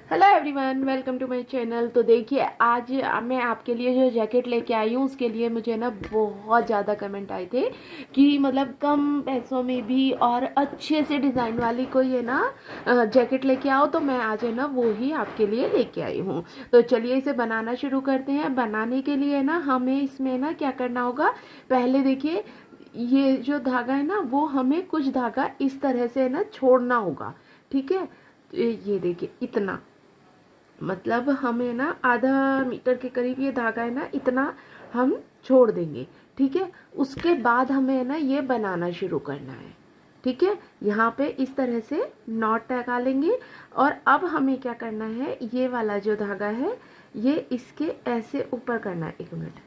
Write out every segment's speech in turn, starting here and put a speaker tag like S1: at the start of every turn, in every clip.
S1: Hello everyone, welcome to my channel. तो देखिए, आज मैं आपके लिए जो जैकेट लेके आई हूँ उसके लिए मुझे ना बहुत ज़्यादा कमेंट आए थे कि मतलब कम पैसों में भी और अच्छे से डिज़ाइन वाली कोई है ना जैकेट लेके आओ। तो मैं आज है ना वो ही आपके लिए लेके आई हूँ। तो चलिए इसे बनाना शुरू करते हैं। बनाने के लिए ना हमें इसमें ना क्या करना होगा, पहले देखिए ये जो धागा है ना वो हमें कुछ धागा इस तरह से है ना छोड़ना होगा। ठीक है, तो ये देखिए इतना, मतलब हमें ना आधा मीटर के करीब ये धागा है ना इतना हम छोड़ देंगे। ठीक है, उसके बाद हमें है ना ये बनाना शुरू करना है। ठीक है, यहाँ पे इस तरह से नॉट लगा लेंगे। और अब हमें क्या करना है, ये वाला जो धागा है ये इसके ऐसे ऊपर करना है। एक मिनट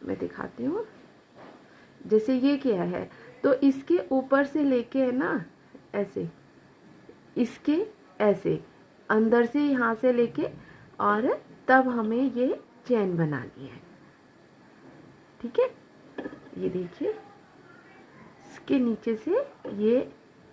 S1: मैं दिखाती हूँ। जैसे ये किया है तो इसके ऊपर से लेके है ना ऐसे, इसके ऐसे अंदर से यहाँ से लेके और तब हमें ये चैन बनानी है। ठीक है, ये देखिए इसके नीचे से ये,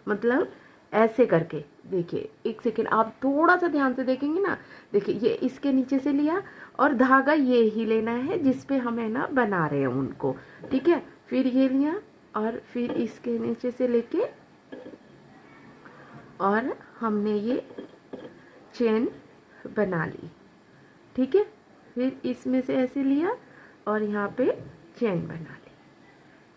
S1: मतलब ऐसे करके देखिए, एक सेकेंड आप थोड़ा सा ध्यान से देखेंगे ना। देखिए ये इसके नीचे से लिया और धागा ये ही लेना है जिस पे हमें ना बना रहे हैं उनको। ठीक है, फिर ये लिया और फिर इसके नीचे से लेके और हमने ये चेन बना ली। ठीक है, फिर इसमें से ऐसे लिया और यहाँ पे चेन बना ली।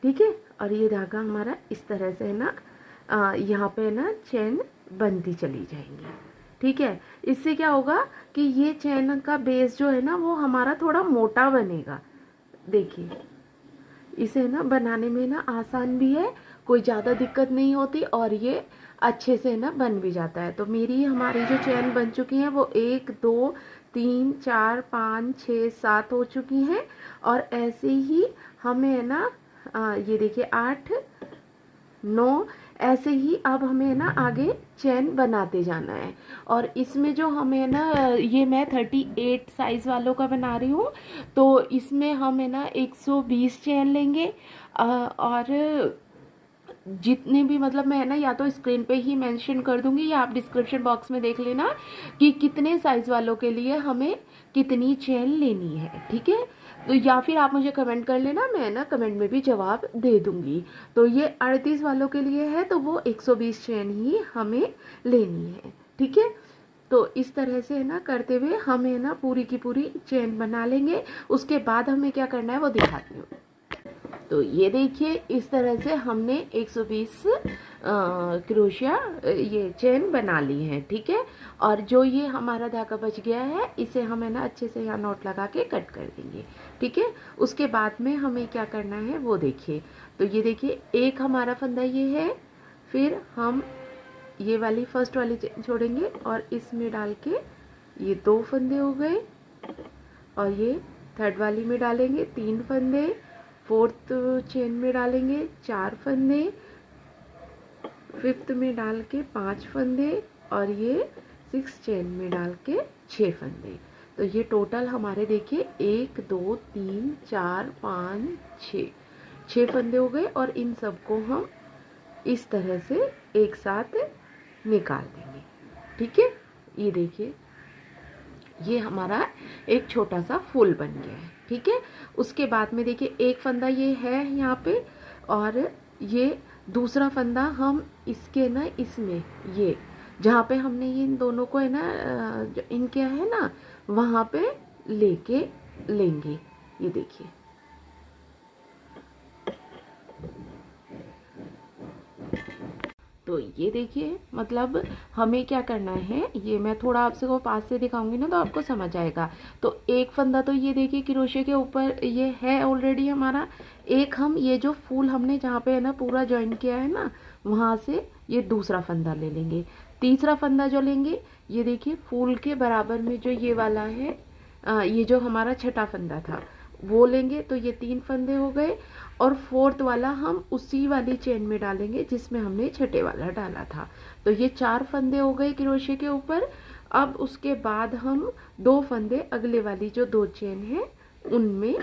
S1: ठीक है, और ये धागा हमारा इस तरह से है ना यहाँ पे ना चेन बनती चली जाएंगी। ठीक है, इससे क्या होगा कि ये चेन का बेस जो है ना वो हमारा थोड़ा मोटा बनेगा। देखिए इसे ना बनाने में ना आसान भी है, कोई ज़्यादा दिक्कत नहीं होती और ये अच्छे से ना बन भी जाता है। तो मेरी हमारी जो चैन बन चुकी है वो 1 2 3 4 5 6 7 हो चुकी हैं। और ऐसे ही हमें है ना ये देखिए 8 9 ऐसे ही अब हमें ना आगे चैन बनाते जाना है। और इसमें जो हमें ना ये मैं 38 साइज़ वालों का बना रही हूँ, तो इसमें हम है ना 120 चैन लेंगे। और जितने भी, मतलब मैं ना या तो स्क्रीन पे ही मेंशन कर दूंगी या आप डिस्क्रिप्शन बॉक्स में देख लेना कि कितने साइज़ वालों के लिए हमें कितनी चेन लेनी है। ठीक है, तो या फिर आप मुझे कमेंट कर लेना, मैं ना कमेंट में भी जवाब दे दूंगी। तो ये 38 वालों के लिए है तो वो 120 चेन ही हमें लेनी है। ठीक है, तो इस तरह से है ना करते हुए हमें ना पूरी की पूरी चेन बना लेंगे। उसके बाद हमें क्या करना है वो दिखाती हूँ। तो ये देखिए इस तरह से हमने 120 क्रोशिया ये चेन बना ली है। ठीक है, और जो ये हमारा धागा बच गया है इसे हमें ना अच्छे से यहाँ नॉट लगा के कट कर देंगे। ठीक है, उसके बाद में हमें क्या करना है वो देखिए। तो ये देखिए एक हमारा फंदा ये है, फिर हम ये वाली फर्स्ट वाली चेन छोड़ेंगे और इसमें डाल के ये 2 फंदे हो गए। और ये थर्ड वाली में डालेंगे 3 फंदे, फोर्थ चेन में डालेंगे 4 फंदे, फिफ्थ में डाल के 5 फंदे और ये 6 चेन में डाल के 6 फंदे। तो ये टोटल हमारे देखिए 1 2 3 4 5 6 फंदे हो गए। और इन सबको हम इस तरह से एक साथ निकाल देंगे। ठीक है, ये देखिए ये हमारा एक छोटा सा फूल बन गया है। ठीक है, उसके बाद में देखिए एक फंदा ये है यहाँ पे और ये दूसरा फंदा हम इसके ना इसमें ये जहाँ पे हमने ये इन दोनों को है ना इनके है ना वहाँ पे लेके लेंगे। ये देखिए तो ये देखिए, मतलब हमें क्या करना है, ये मैं थोड़ा आपसे को पास से दिखाऊंगी ना तो आपको समझ आएगा। तो एक फंदा तो ये देखिए क्रोशे के ऊपर ये है ऑलरेडी हमारा। एक हम ये जो फूल हमने जहाँ पे है ना पूरा ज्वाइन किया है ना वहाँ से ये दूसरा फंदा ले लेंगे। तीसरा फंदा जो लेंगे ये देखिए फूल के बराबर में जो ये वाला है, ये जो हमारा छठा फंदा था वो लेंगे। तो ये 3 फंदे हो गए। और फोर्थ वाला हम उसी वाली चेन में डालेंगे जिसमें हमने छठे वाला डाला था। तो ये 4 फंदे हो गए क्रोशे के ऊपर। अब उसके बाद हम 2 फंदे अगले वाली जो 2 चेन है उनमें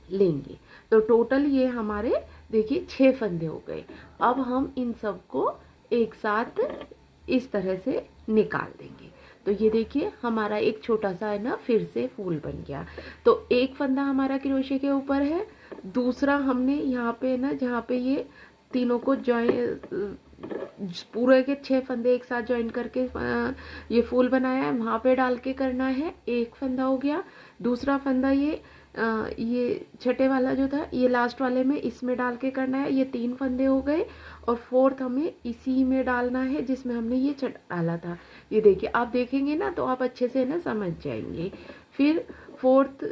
S1: लेंगे। तो टोटल ये हमारे देखिए 6 फंदे हो गए। अब हम इन सबको एक साथ इस तरह से निकाल देंगे। तो ये देखिए हमारा एक छोटा सा है ना फिर से फूल बन गया। तो एक फंदा हमारा क्रोशे के ऊपर है, दूसरा हमने यहाँ पे ना जहाँ पे ये तीनों को जॉइन पूरे के 6 फंदे एक साथ ज्वाइन करके ये फूल बनाया है, वहाँ पे डाल के करना है। एक फंदा हो गया, दूसरा फंदा ये छठे वाला जो था ये लास्ट वाले में इसमें डाल के करना है, ये 3 फंदे हो गए। और फोर्थ हमें इसी में डालना है जिसमें हमने ये डाला था। ये देखिए आप देखेंगे ना तो आप अच्छे से ना समझ जाएंगे। फिर फोर्थ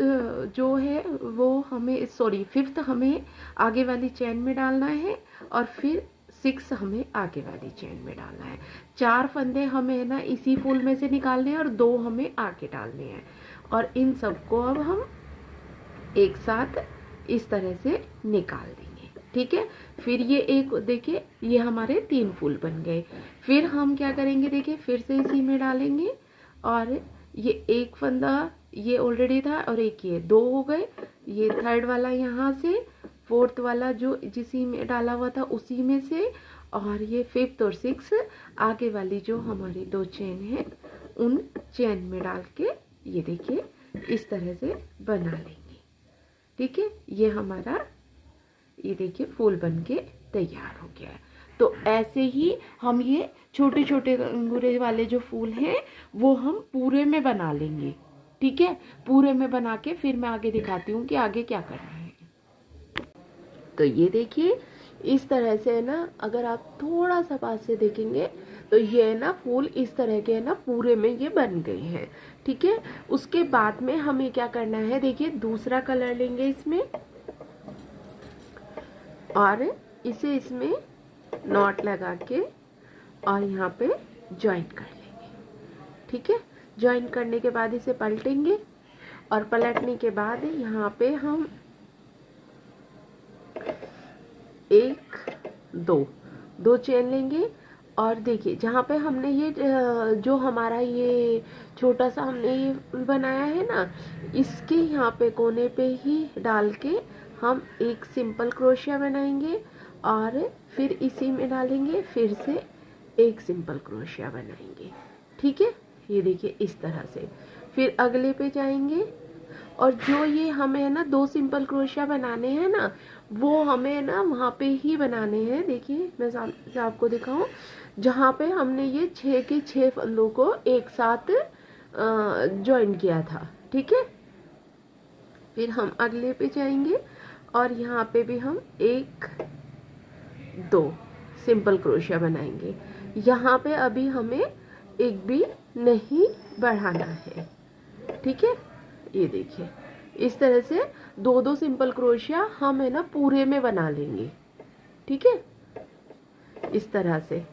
S1: जो है वो हमें फिफ्थ हमें आगे वाली चेन में डालना है, और फिर 6 हमें आगे वाली चेन में डालना है। 4 फंदे हमें ना इसी फूल में से निकालने हैं और 2 हमें आगे डालने हैं। और इन सबको अब हम एक साथ इस तरह से निकाल देंगे, ठीक है। फिर ये एक देखिए ये हमारे 3 फूल बन गए। फिर हम क्या करेंगे देखिए फिर से इसी में डालेंगे, और ये एक फंदा ये ऑलरेडी था और एक ये 2 हो गए। ये थर्ड वाला यहाँ से, फोर्थ वाला जो जिसी में डाला हुआ था उसी में से, और ये फिफ्थ और 6 आगे वाली जो हमारी 2 चेन है उन चेन में डाल के ये देखिए इस तरह से बना लेंगे, ठीक है। ये हमारा ये देखिए फूल बन के तैयार हो गया है। तो ऐसे ही हम ये छोटे छोटे अंगूरे वाले जो फूल हैं वो हम पूरे में बना लेंगे, ठीक है। पूरे में बना के फिर मैं आगे दिखाती हूँ कि आगे क्या करना है। तो ये देखिए इस तरह से ना अगर आप थोड़ा सा पास से देखेंगे तो ये ना फूल इस तरह के ना पूरे में ये बन गए हैं, ठीक है। उसके बाद में हमें क्या करना है देखिए दूसरा कलर लेंगे इसमें, और इसे इसमें नॉट लगा के और यहाँ पे ज्वाइन कर लेंगे, ठीक है। ज्वाइन करने के बाद इसे पलटेंगे, और पलटने के बाद यहाँ पे हम 1 2 चेन लेंगे। और देखिए जहाँ पे हमने ये जो हमारा ये छोटा सा हमने ये बनाया है ना, इसके यहाँ पे कोने पे ही डाल के हम एक सिंपल क्रोशिया बनाएंगे, और फिर इसी में डालेंगे फिर से एक सिंपल क्रोशिया बनाएंगे, ठीक है। ये देखिए इस तरह से फिर अगले पे जाएंगे, और जो ये हमें है ना 2 सिंपल क्रोशिया बनाने हैं ना वो हमें ना वहाँ पे ही बनाने हैं। देखिए मैं सामने आपको दिखाऊं जहाँ पे हमने ये 6 के 6 फंदों को एक साथ ज्वाइन किया था, ठीक है। फिर हम अगले पे जाएंगे और यहाँ पे भी हम 1 2 सिंपल क्रोशिया बनाएंगे। यहाँ पे अभी हमें एक भी नहीं बढ़ाना है, ठीक है। ये देखिए इस तरह से 2 सिंपल क्रोशिया हम है ना पूरे में बना लेंगे, ठीक है, इस तरह से।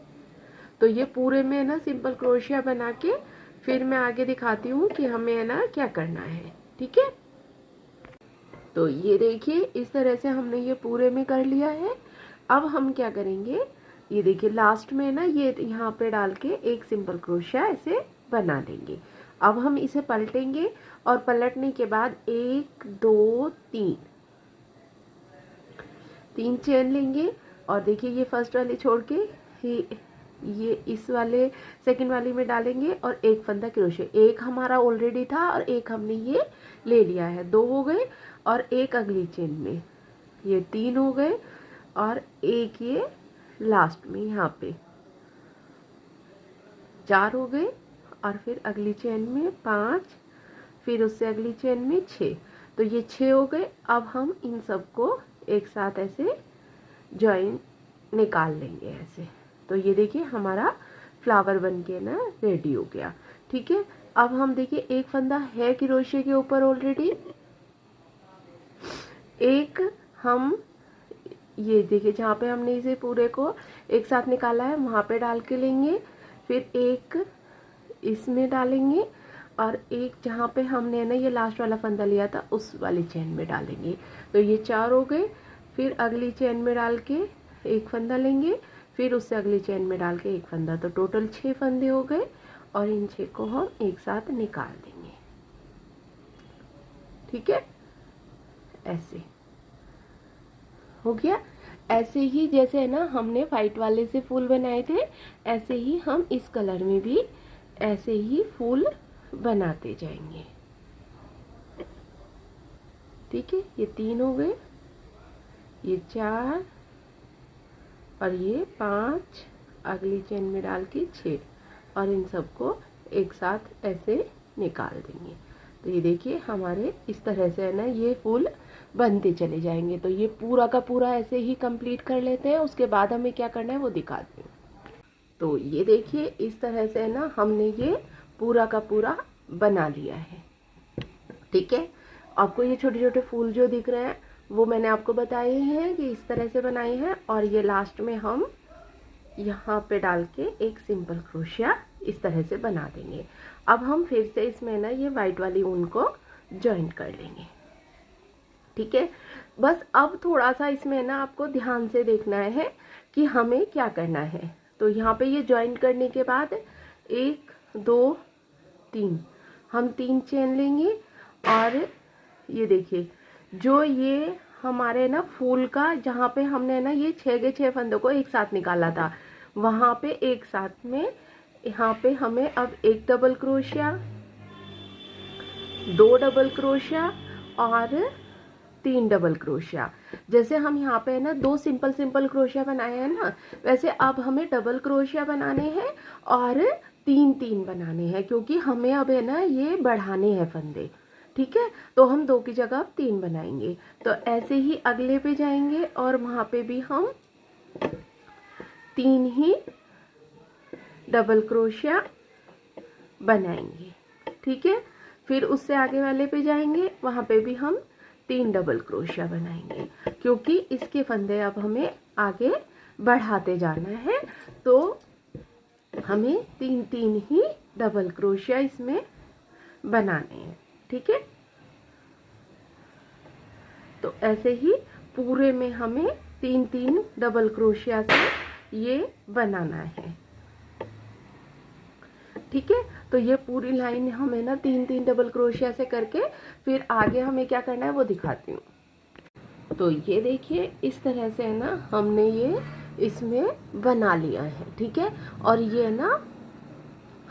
S1: तो ये पूरे में ना सिंपल क्रोशिया बना के फिर मैं आगे दिखाती हूँ कि हमें है ना क्या करना है, ठीक है। तो ये देखिए इस तरह से हमने ये पूरे में कर लिया है। अब हम क्या करेंगे ये देखिए लास्ट में ना ये यहाँ पे डाल के एक सिंपल क्रोशिया ऐसे बना लेंगे। अब हम इसे पलटेंगे, और पलटने के बाद 1 2 3 चेन लेंगे, और देखिए ये फर्स्ट वाली छोड़ के ये इस वाले सेकंड वाली में डालेंगे, और एक फंदा क्रोशे, एक हमारा ऑलरेडी था और एक हमने ये ले लिया है, 2 हो गए, और एक अगली चेन में ये 3 हो गए, और एक ये लास्ट में यहाँ पे 4 हो गए, और फिर अगली चेन में 5, फिर उससे अगली चेन में 6। तो ये 6 हो गए। अब हम इन सबको एक साथ ऐसे जॉइन निकाल लेंगे ऐसे। तो ये देखिए हमारा फ्लावर बन के ना रेडी हो गया, ठीक है। अब हम देखिए एक फंदा है क्रोशे के ऊपर ऑलरेडी, एक हम ये देखिए जहाँ पे हमने इसे पूरे को एक साथ निकाला है वहाँ पे डाल के लेंगे, फिर एक इसमें डालेंगे, और एक जहाँ पे हमने ना ये लास्ट वाला फंदा लिया था उस वाली चेन में डालेंगे। तो ये 4 हो गए। फिर अगली चेन में डाल के एक फंदा लेंगे, फिर उससे अगली चेन में डाल के एक फंदा, तो टोटल 6 फंदे हो गए, और इन 6 को हम एक साथ निकाल देंगे, ठीक है। ऐसे हो गया। ऐसे ही जैसे है ना हमने वाइट वाले से फूल बनाए थे, ऐसे ही हम इस कलर में भी ऐसे ही फूल बनाते जाएंगे। ठीक है, ये 3 हो गए, ये 4 और ये 5, अगली चेन में डाल के 6 और इन सबको एक साथ ऐसे निकाल देंगे। तो ये देखिए हमारे इस तरह से है ना ये फूल बनते चले जाएंगे। तो ये पूरा का पूरा ऐसे ही कंप्लीट कर लेते हैं, उसके बाद हमें क्या करना है वो दिखाते हैं। तो ये देखिए इस तरह से है ना हमने ये पूरा का पूरा बना लिया है। ठीक है, आपको ये छोटे छोटे फूल जो दिख रहे हैं वो मैंने आपको बताए हैं कि इस तरह से बनाए हैं। और ये लास्ट में हम यहाँ पे डाल के एक सिंपल क्रोशिया इस तरह से बना देंगे। अब हम फिर से इसमें ना ये वाइट वाली ऊन को जॉइंट कर लेंगे। ठीक है, बस अब थोड़ा सा इसमें ना आपको ध्यान से देखना है कि हमें क्या करना है। तो यहाँ पे ये जॉइंट करने के बाद 1 2 3 हम 3 चेन लेंगे और ये देखिए जो ये हमारे ना फूल का जहाँ पे हमने ना ये 6 के 6 फंदों को एक साथ निकाला था, वहाँ पे एक साथ में यहाँ पे हमें अब 1 डबल क्रोशिया, 2 डबल क्रोशिया और 3 डबल क्रोशिया। जैसे हम यहाँ पे है ना 2 सिंपल सिंपल क्रोशिया बनाए हैं ना, वैसे अब हमें डबल क्रोशिया बनाने हैं और 3 बनाने हैं, क्योंकि हमें अब है ना ये बढ़ाने हैं फंदे। ठीक है, तो हम 2 की जगह अब 3 बनाएंगे। तो ऐसे ही अगले पे जाएंगे और वहाँ पे भी हम 3 ही डबल क्रोशिया बनाएंगे। ठीक है, फिर उससे आगे वाले पे जाएंगे, वहाँ पे भी हम 3 डबल क्रोशिया बनाएंगे, क्योंकि इसके फंदे अब हमें आगे बढ़ाते जाना है। तो हमें 3 ही डबल क्रोशिया इसमें बनाने हैं। ठीक है, तो ऐसे ही पूरे में हमें 3 डबल क्रोशिया से ये बनाना है। ठीक है, तो ये पूरी लाइन हमें ना 3 डबल क्रोशिया से करके फिर आगे हमें क्या करना है वो दिखाती हूँ। तो ये देखिए इस तरह से है ना हमने ये इसमें बना लिया है। ठीक है, और ये ना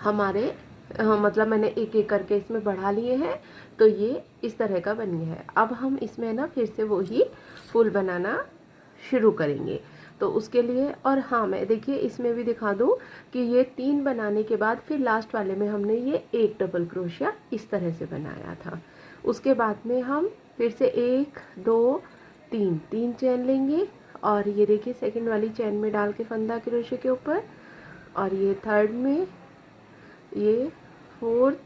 S1: हमारे मतलब मैंने एक एक करके इसमें बढ़ा लिए हैं, तो ये इस तरह का बन गया है। अब हम इसमें ना फिर से वही फूल बनाना शुरू करेंगे। तो उसके लिए और हाँ मैं देखिए इसमें भी दिखा दूँ कि ये 3 बनाने के बाद फिर लास्ट वाले में हमने ये 1 डबल क्रोशिया इस तरह से बनाया था। उसके बाद में हम फिर से 1 2 3 चेन लेंगे और ये देखिए सेकंड वाली चेन में डाल के फंदा क्रोशिया के ऊपर, और ये थर्ड में, ये फोर्थ,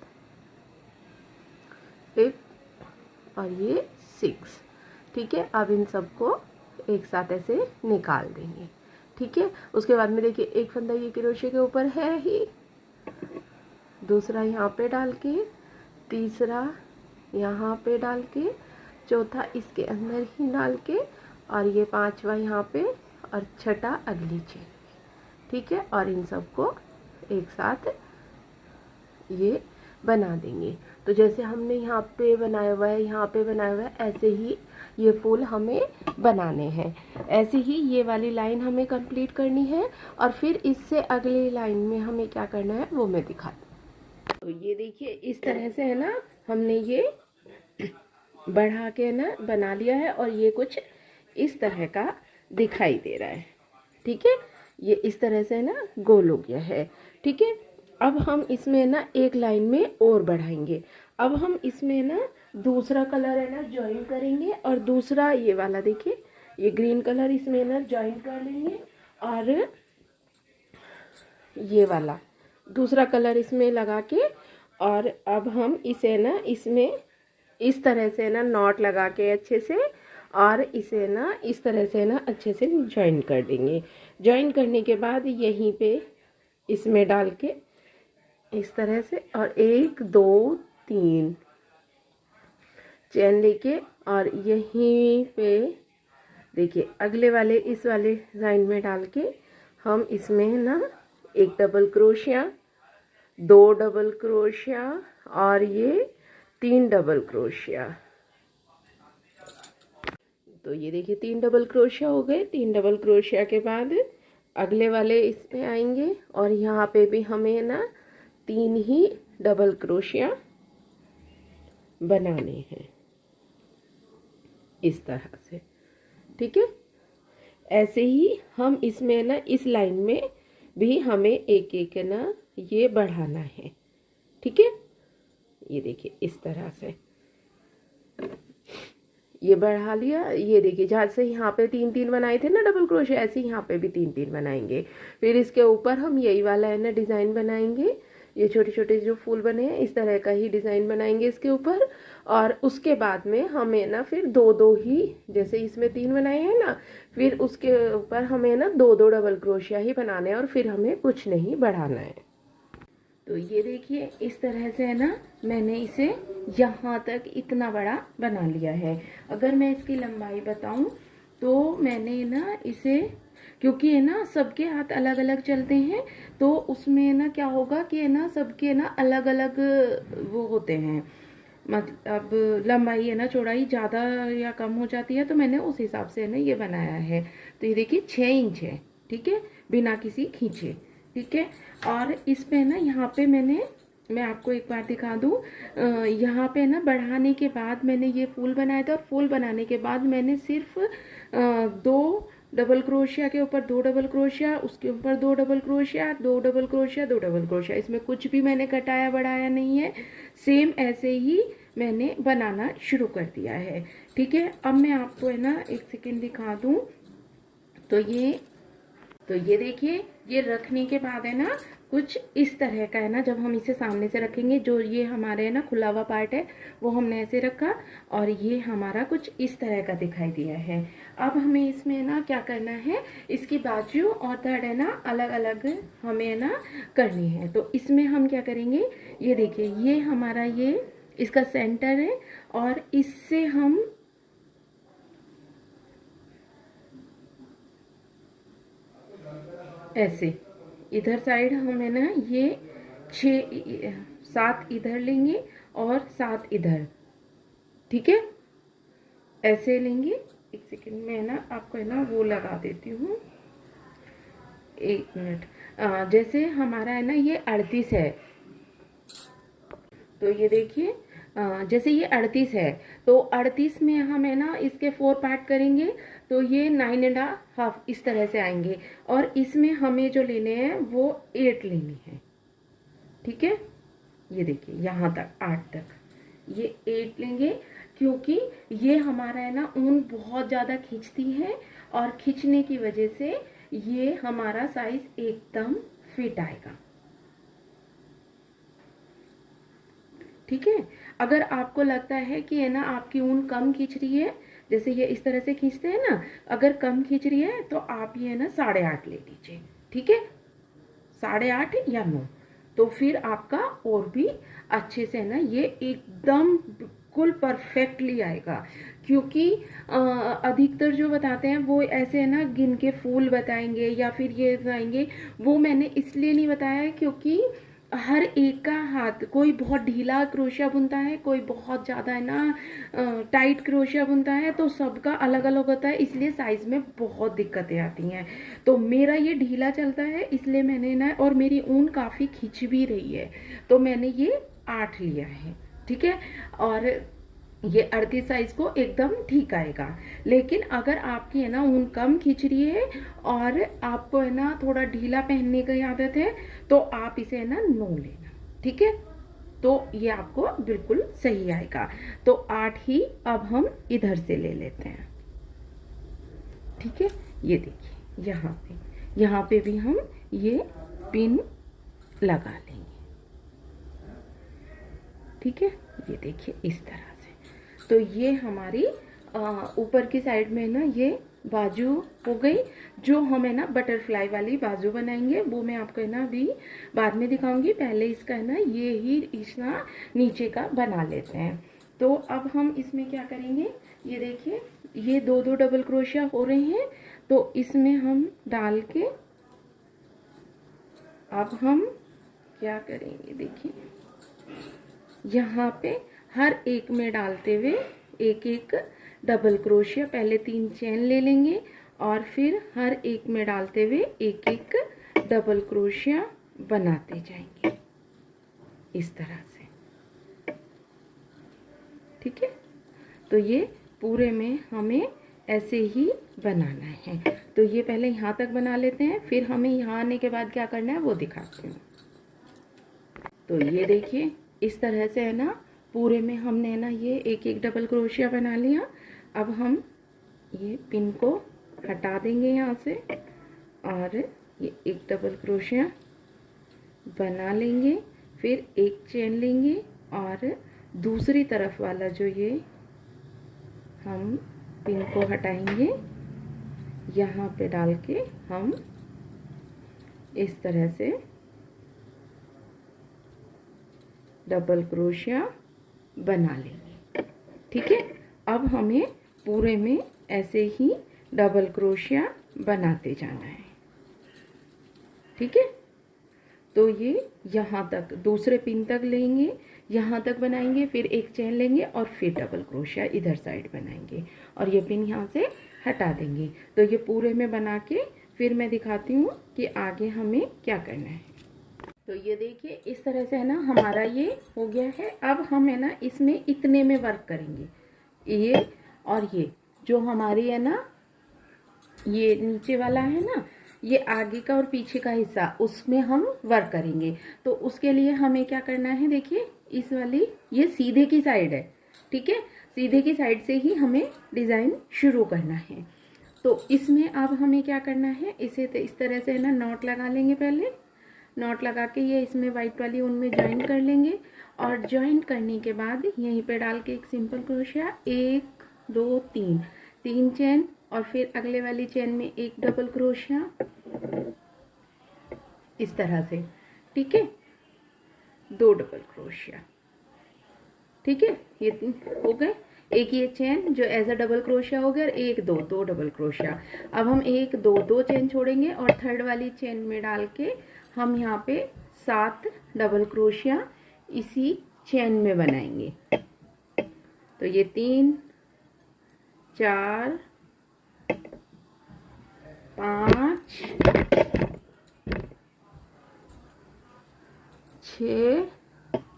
S1: 5th और ये 6। ठीक है, अब इन सबको एक साथ ऐसे निकाल देंगे। ठीक है, उसके बाद में देखिए एक फंदा ये क्रोशिया के ऊपर है ही, दूसरा यहाँ पे डाल के, तीसरा यहाँ पे डाल के, चौथा इसके अंदर ही डाल के, और ये 5वां यहाँ पे और 6ठा अगली चेन। ठीक है, और इन सबको एक साथ ये बना देंगे। तो जैसे हमने यहाँ पे बनाया हुआ है, यहाँ पे बनाया हुआ है, ऐसे ही ये फूल हमें बनाने हैं। ऐसे ही ये वाली लाइन हमें कंप्लीट करनी है और फिर इससे अगली लाइन में हमें क्या करना है वो मैं दिखाती हूँ। तो ये देखिए इस तरह से है ना हमने ये बढ़ा के ना बना लिया है और ये कुछ इस तरह का दिखाई दे रहा है। ठीक है, ये इस तरह से ना गोल हो गया है। ठीक है, अब हम इसमें ना एक लाइन में और बढ़ाएंगे। अब हम इसमें ना दूसरा कलर है ना ज्वाइन करेंगे और दूसरा ये वाला देखिए ये ग्रीन कलर इसमें ना ज्वाइन कर लेंगे और ये वाला दूसरा कलर इसमें लगा के, और अब हम इसे ना इसमें इस तरह से ना नॉट लगा के अच्छे से, और इसे ना इस तरह से ना अच्छे से ज्वाइन कर देंगे। ज्वाइन करने के बाद यहीं पे इसमें डाल के इस तरह से, और 1 2 3 चेन लेके, और यहीं पे देखिए अगले वाले इस वाले लाइन में डाल के हम इसमें ना 1 डबल क्रोशिया, 2 डबल क्रोशिया और ये 3 डबल क्रोशिया। तो ये देखिए 3 डबल क्रोशिया हो गए। 3 डबल क्रोशिया के बाद अगले वाले इसमें आएंगे और यहाँ पे भी हमें ना 3 ही डबल क्रोशिया बनाने हैं इस तरह से। ठीक है, ऐसे ही हम इसमें ना इस लाइन में भी हमें एक एक ना ये बढ़ाना है। ठीक है, ये देखिए इस तरह से ये बढ़ा लिया। ये देखिए जहाँ से यहाँ पे 3-3 बनाए थे ना डबल क्रोशिया, ऐसे यहाँ पे भी 3-3 बनाएंगे। फिर इसके ऊपर हम यही वाला है ना डिज़ाइन बनाएंगे। ये छोटे छोटे जो फूल बने हैं इस तरह का ही डिज़ाइन बनाएंगे इसके ऊपर। और उसके बाद में हमें ना फिर 2-2 ही, जैसे इसमें 3 बनाए हैं ना, फिर उसके ऊपर हमें ना 2-2 डबल क्रोशिया ही बनाने हैं और फिर हमें कुछ नहीं बढ़ाना है। तो ये देखिए इस तरह से है ना मैंने इसे यहाँ तक इतना बड़ा बना लिया है। अगर मैं इसकी लंबाई बताऊँ तो मैंने ना इसे, क्योंकि है ना सबके हाथ अलग अलग चलते हैं, तो उसमें ना क्या होगा कि है ना सबके ना अलग अलग वो होते हैं, मतलब लंबाई है ना चौड़ाई ज़्यादा या कम हो जाती है, तो मैंने उस हिसाब से है ना ये बनाया है। तो ये देखिए 6 इंच है। ठीक है, बिना किसी खींचे। ठीक है, और इस पे ना यहाँ पे मैं आपको एक बार दिखा दूँ। यहाँ पे ना बढ़ाने के बाद मैंने ये फूल बनाया था, और फूल बनाने के बाद मैंने सिर्फ 2 डबल क्रोशिया के ऊपर 2 डबल क्रोशिया, उसके ऊपर 2 double crochet, 2 double crochet, 2 double crochet, इसमें कुछ भी मैंने घटाया बढ़ाया नहीं है। सेम ऐसे ही मैंने बनाना शुरू कर दिया है। ठीक है, अब मैं आपको है ना एक सेकेंड दिखा दूँ। तो ये देखिए ये रखने के बाद है ना कुछ इस तरह का है ना, जब हम इसे सामने से रखेंगे, जो ये हमारे है ना खुला हुआ पार्ट है वो हमने ऐसे रखा, और ये हमारा कुछ इस तरह का दिखाई दिया है। अब हमें इसमें ना क्या करना है, इसकी बाजू और धड़ है ना अलग अलग हमें है ना करनी है। तो इसमें हम क्या करेंगे, ये देखिए ये हमारा ये इसका सेंटर है, और इससे हम ऐसे इधर साइड हम है ना ये 7 इधर लेंगे और 7 इधर। ठीक है, ऐसे लेंगे। एक सेकेंड में है ना आपको है ना वो लगा देती हूँ, 1 मिनट। जैसे हमारा है ना ये 38 है, तो ये देखिए जैसे ये 38 है, तो 38 में हम है ना इसके 4 पार्ट करेंगे, तो ये 9.5 इस तरह से आएंगे, और इसमें हमें जो लेने हैं वो 8 लेनी है। ठीक है, ये देखिए यहाँ तक 8 तक ये 8 लेंगे, क्योंकि ये हमारा है ना ऊन बहुत ज़्यादा खींचती है, और खींचने की वजह से ये हमारा साइज एकदम फिट आएगा। ठीक है, अगर आपको लगता है कि है ना आपकी ऊन कम खींच रही है, जैसे ये इस तरह से खींचते हैं ना, अगर कम खींच रही है तो आप ये है ना 8.5 ले लीजिए। ठीक है, 8.5 या 9, तो फिर आपका और भी अच्छे से है ना ये एकदम बिल्कुल परफेक्टली आएगा। क्योंकि अधिकतर जो बताते हैं वो ऐसे है ना गिन के फूल बताएंगे या फिर ये बताएंगे, वो मैंने इसलिए नहीं बताया है क्योंकि हर एक का हाथ, कोई बहुत ढीला क्रोशिया बुनता है, कोई बहुत ज़्यादा है ना टाइट क्रोशिया बुनता है, तो सबका अलग अलग होता है, इसलिए साइज़ में बहुत दिक्कतें आती हैं। तो मेरा ये ढीला चलता है, इसलिए मैंने ना, और मेरी ऊन काफ़ी खिंच भी रही है, तो मैंने ये 8 लिया है। ठीक है, और ये 38 साइज को एकदम ठीक आएगा। लेकिन अगर आपकी है ना ऊन कम खींच रही है और आपको है ना थोड़ा ढीला पहनने की आदत है, तो आप इसे है ना 9 लेना। ठीक है, तो ये आपको बिल्कुल सही आएगा। तो 8 ही अब हम इधर से ले लेते हैं। ठीक है, ये देखिए यहाँ पे भी हम ये पिन लगा लेंगे। ठीक है, ये देखिए इस तरह से। तो ये हमारी ऊपर की साइड में ना ये बाजू हो गई। जो हम है ना बटरफ्लाई वाली बाजू बनाएंगे वो मैं आपको है ना अभी बाद में दिखाऊंगी। पहले इसका है ना ये ही इसना नीचे का बना लेते हैं। तो अब हम इसमें क्या करेंगे, ये देखिए ये 2-2 डबल क्रोशिया हो रहे हैं, तो इसमें हम डाल के अब हम क्या करेंगे, देखिए यहाँ पे हर एक में डालते हुए एक एक डबल क्रोशिया, पहले 3 चेन ले लेंगे और फिर हर एक में डालते हुए एक एक डबल क्रोशिया बनाते जाएंगे इस तरह से। ठीक है, तो ये पूरे में हमें ऐसे ही बनाना है। तो ये पहले यहाँ तक बना लेते हैं, फिर हमें यहाँ आने के बाद क्या करना है वो दिखाती हूँ। तो ये देखिए इस तरह से है ना, पूरे में हमने है ना ये एक एक डबल क्रोशिया बना लिया। अब हम ये पिन को हटा देंगे यहाँ से और ये एक डबल क्रोशिया बना लेंगे, फिर एक चेन लेंगे और दूसरी तरफ वाला जो ये हम पिन को हटाएंगे, यहाँ पे डाल के हम इस तरह से डबल क्रोशिया बना लेंगे। ठीक है, अब हमें पूरे में ऐसे ही डबल क्रोशिया बनाते जाना है। ठीक है, तो ये यहाँ तक दूसरे पिन तक लेंगे, यहाँ तक बनाएंगे, फिर एक चेन लेंगे और फिर डबल क्रोशिया इधर साइड बनाएंगे और ये पिन यहाँ से हटा देंगे। तो ये पूरे में बना के फिर मैं दिखाती हूँ कि आगे हमें क्या करना है। तो ये देखिए इस तरह से है ना हमारा ये हो गया है। अब हम है ना इसमें इतने में वर्क करेंगे, ये और ये जो हमारी है ना ये नीचे वाला है ना, ये आगे का और पीछे का हिस्सा, उसमें हम वर्क करेंगे। तो उसके लिए हमें क्या करना है, देखिए इस वाली ये सीधे की साइड है। ठीक है, सीधे की साइड से ही हमें डिज़ाइन शुरू करना है। तो इसमें अब हमें क्या करना है, इसे इस तरह से है ना नॉट लगा लेंगे। पहले नॉट लगा के ये इसमें वाइट वाली उनमें ज्वाइन कर लेंगे और ज्वाइन करने के बाद यहीं पे डाल के एक सिंपल क्रोशिया, 1 2 3 3 चेन और फिर अगले वाली चेन में एक डबल क्रोशिया इस तरह से। ठीक है, 2 डबल क्रोशिया। ठीक है, ये हो गए। एक ये चेन जो एज अ डबल क्रोशिया हो गया, 1 2 2 डबल क्रोशिया। अब हम 1 2 2 चेन छोड़ेंगे और थर्ड वाली चेन में डाल के हम यहाँ पे 7 डबल क्रोशिया इसी चेन में बनाएंगे। तो ये 3 4 5 6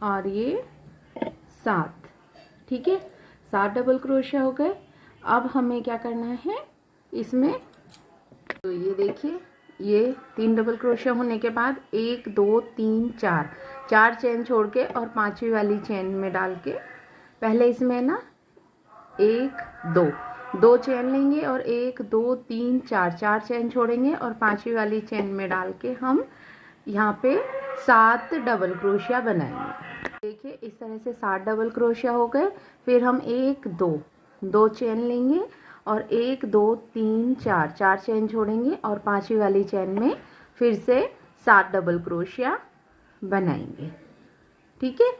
S1: और ये 7। ठीक है, 7 डबल क्रोशिया हो गए। अब हमें क्या करना है इसमें, तो ये देखिए ये 3 डबल क्रोशिया होने के बाद 1 2 3 4 चेन छोड़ के और 5वीं वाली चेन में डाल के पहले इसमें ना 1 2 चेन लेंगे और 1 2 3 4 चेन छोड़ेंगे और 5वीं वाली चेन में डाल के हम यहाँ पे 7 डबल क्रोशिया बनाएंगे। देखिए इस तरह से 7 डबल क्रोशिया हो गए। फिर हम 1 2 चेन लेंगे और 1 2 3 4 चेन छोड़ेंगे और 5वीं वाली चेन में फिर से 7 डबल क्रोशिया बनाएंगे। ठीक है,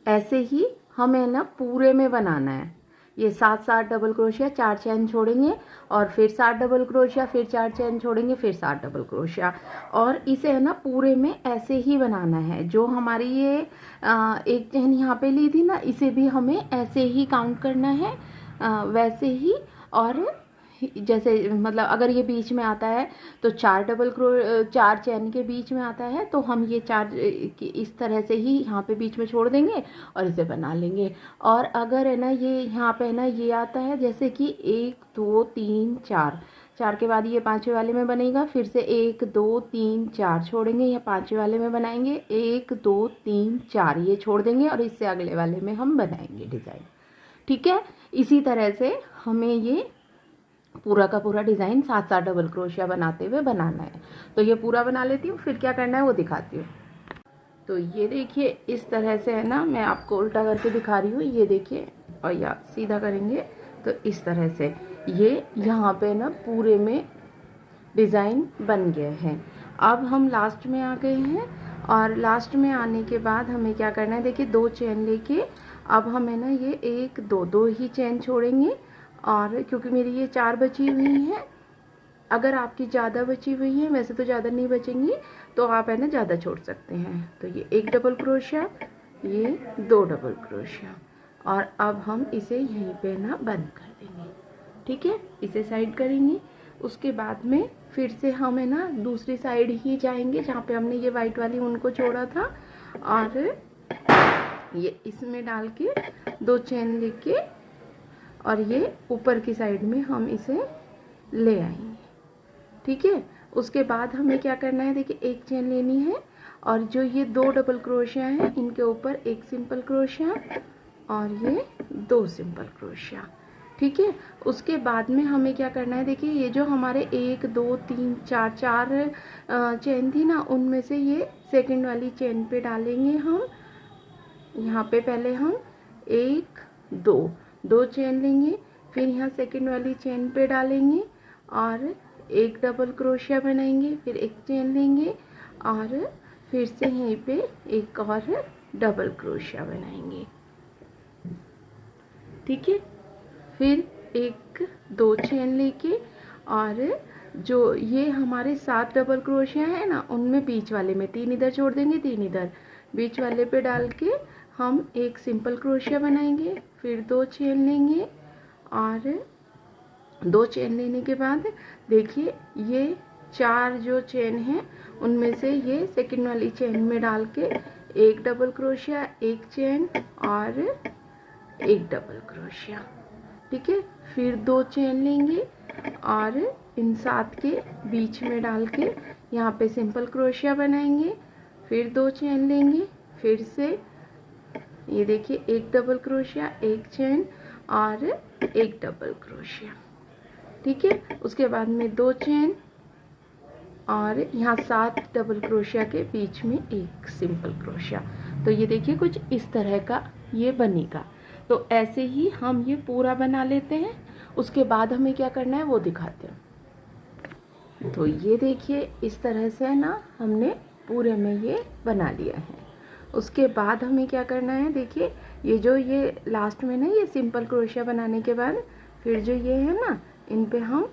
S1: ऐसे ही हमें ना पूरे में बनाना है। ये 7 डबल क्रोशिया, 4 चेन छोड़ेंगे और फिर 7 डबल क्रोशिया, फिर 4 चेन छोड़ेंगे, फिर 7 डबल क्रोशिया। और इसे है ना पूरे में ऐसे ही बनाना है। जो हमारी ये एक चेन यहाँ पे ली थी ना, इसे भी हमें ऐसे ही काउंट करना है, वैसे ही। और जैसे मतलब अगर ये बीच में आता है तो 4 चेन के बीच में आता है तो हम ये 4 इस तरह से ही यहाँ पे बीच में छोड़ देंगे और इसे बना लेंगे। और अगर है ना ये यहाँ पे है ना ये आता है जैसे कि 1 2 3 4 के बाद ये 5वें वाले में बनेगा, फिर से 1 2 3 4 छोड़ेंगे, या 5वें वाले में बनाएंगे 1 2 3 4 ये छोड़ देंगे और इससे अगले वाले में हम बनाएंगे डिज़ाइन। ठीक है, इसी तरह से हमें ये पूरा का पूरा डिज़ाइन 7 डबल क्रोशिया बनाते हुए बनाना है। तो ये पूरा बना लेती हूँ, फिर क्या करना है वो दिखाती हूँ। तो ये देखिए इस तरह से है ना, मैं आपको उल्टा करके दिखा रही हूँ। ये देखिए, और या सीधा करेंगे तो इस तरह से ये यहाँ पे ना पूरे में डिज़ाइन बन गए हैं। अब हम लास्ट में आ गए हैं और लास्ट में आने के बाद हमें क्या करना है, देखिए 2 चेन लेके अब हम है ना ये 1 2 ही चेन छोड़ेंगे। और क्योंकि मेरी ये 4 बची हुई हैं, अगर आपकी ज़्यादा बची हुई हैं, वैसे तो ज़्यादा नहीं बचेंगी तो आप है ना ज़्यादा छोड़ सकते हैं। तो ये 1 डबल क्रोशिया, ये 2 डबल क्रोशिया, और अब हम इसे यहीं पे ना बंद कर देंगे। ठीक है, इसे साइड करेंगे। उसके बाद में फिर से हम है ना दूसरी साइड ही जाएंगे जहाँ पे हमने ये वाइट वाली ऊन को छोड़ा था, और ये इसमें डाल के 2 चेन लेके और ये ऊपर की साइड में हम इसे ले आएंगे। ठीक है, उसके बाद हमें क्या करना है, देखिए एक चेन लेनी है और जो ये 2 डबल क्रोशिया हैं इनके ऊपर एक सिंपल क्रोशिया और ये 2 सिंपल क्रोशिया। ठीक है, उसके बाद में हमें क्या करना है, देखिए ये जो हमारे 1 2 3 4 चेन थी ना, उनमें से ये सेकंड वाली चेन पे डालेंगे हम। यहाँ पे पहले हम 1 2 चेन लेंगे, फिर यहाँ सेकंड वाली चेन पे डालेंगे और एक डबल क्रोशिया बनाएंगे, फिर एक चेन लेंगे और फिर से यहीं पे एक और डबल क्रोशिया बनाएंगे। ठीक है, फिर 1 2 चेन लेके और जो ये हमारे 7 डबल क्रोशिया है ना, उनमें बीच वाले में 3 इधर छोड़ देंगे, 3 इधर, बीच वाले पे डाल के हम एक सिंपल क्रोशिया बनाएंगे, फिर 2 चेन लेंगे और 2 चेन लेने के बाद देखिए ये 4 जो चेन हैं उनमें से ये सेकंड वाली चेन में डाल के एक डबल क्रोशिया, एक चेन और एक डबल क्रोशिया। ठीक है, फिर 2 चेन लेंगे और इन 7 के बीच में डाल के यहाँ पे सिंपल क्रोशिया बनाएंगे, फिर 2 चेन लेंगे, फिर से ये देखिए एक डबल क्रोशिया, एक चेन और एक डबल क्रोशिया। ठीक है, उसके बाद में 2 चेन और यहाँ 7 डबल क्रोशिया के बीच में एक सिंपल क्रोशिया। तो ये देखिए कुछ इस तरह का ये बनेगा। तो ऐसे ही हम ये पूरा बना लेते हैं, उसके बाद हमें क्या करना है वो दिखाते हैं। तो ये देखिए इस तरह से ना हमने पूरे में ये बना लिया है। उसके बाद हमें क्या करना है, देखिए ये जो ये लास्ट में ना ये सिंपल क्रोशिया बनाने के बाद फिर जो ये है ना, इन पे हम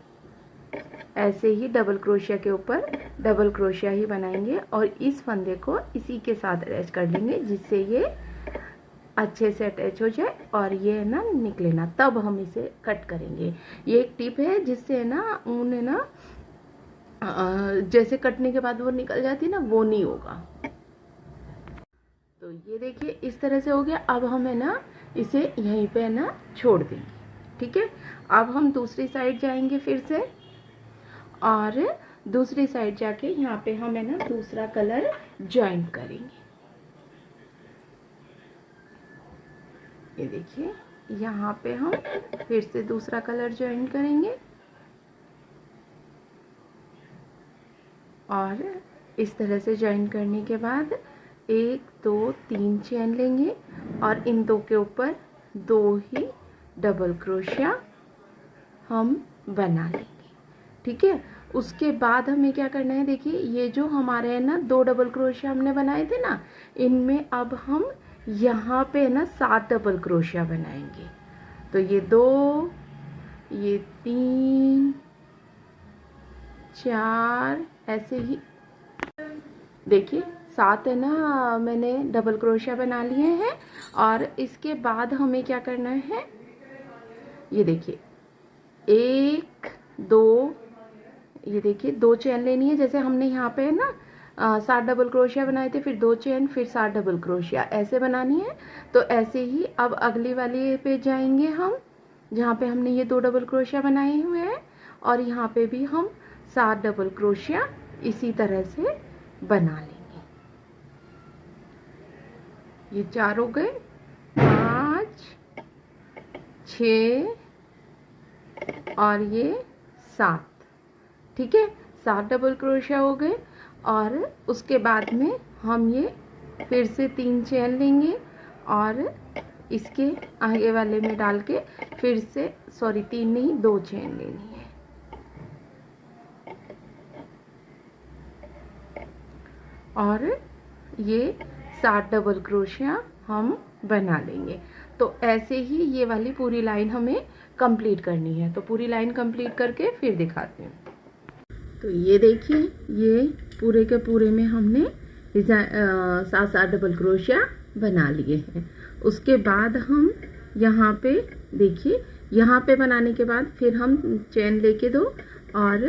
S1: ऐसे ही डबल क्रोशिया के ऊपर डबल क्रोशिया ही बनाएंगे और इस फंदे को इसी के साथ अटैच कर लेंगे जिससे ये अच्छे से अटैच हो जाए और ये ना निकले ना, तब हम इसे कट करेंगे। ये एक टिप है जिससे ना ऊन है ना जैसे कटने के बाद वो निकल जाती है ना, वो नहीं होगा। तो ये देखिए इस तरह से हो गया। अब हम है ना इसे यहीं पे है ना छोड़ देंगे। ठीक है, अब हम दूसरी साइड जाएंगे फिर से और दूसरी साइड जाके यहाँ पे हम है ना दूसरा कलर ज्वाइन करेंगे। ये देखिए यहाँ पे हम फिर से दूसरा कलर ज्वाइन करेंगे और इस तरह से ज्वाइन करने के बाद 1 2 3 चेन लेंगे और इन 2 के ऊपर 2 ही डबल क्रोशिया हम बना लेंगे। ठीक है, उसके बाद हमें क्या करना है, देखिए ये जो हमारे है ना 2 डबल क्रोशिया हमने बनाए थे ना, इनमें अब हम यहाँ पे ना 7 डबल क्रोशिया बनाएंगे। तो ये 2 ये 3 4 ऐसे ही देखिए 7 है ना मैंने डबल क्रोशिया बना लिए हैं। और इसके बाद हमें क्या करना है, ये देखिए 1 2 ये देखिए 2 चेन लेनी है, जैसे हमने यहाँ पे है ना 7 डबल क्रोशिया बनाए थे, फिर 2 चेन, फिर 7 डबल क्रोशिया ऐसे बनानी है। तो ऐसे ही अब अगली वाली पे जाएंगे हम जहाँ पे हमने ये 2 डबल क्रोशिया बनाए हुए हैं और यहाँ पे भी हम 7 डबल क्रोशिया इसी तरह से बना लेंगे। ये 4 हो गए, 5 6 और ये 7। ठीक है, 7 डबल क्रोशिया हो गए और उसके बाद में हम ये फिर से 3 चेन लेंगे और इसके आगे वाले में डाल के फिर से 3 नहीं 2 चेन लेनी है और ये 7 डबल क्रोशिया हम बना लेंगे। तो ऐसे ही ये वाली पूरी लाइन हमें कंप्लीट करनी है। तो पूरी लाइन कंप्लीट करके फिर दिखाते हैं। तो ये देखिए ये पूरे के पूरे में हमने 7 डबल क्रोशिया बना लिए हैं। उसके बाद हम यहाँ पे देखिए, यहाँ पे बनाने के बाद फिर हम चेन लेके दो और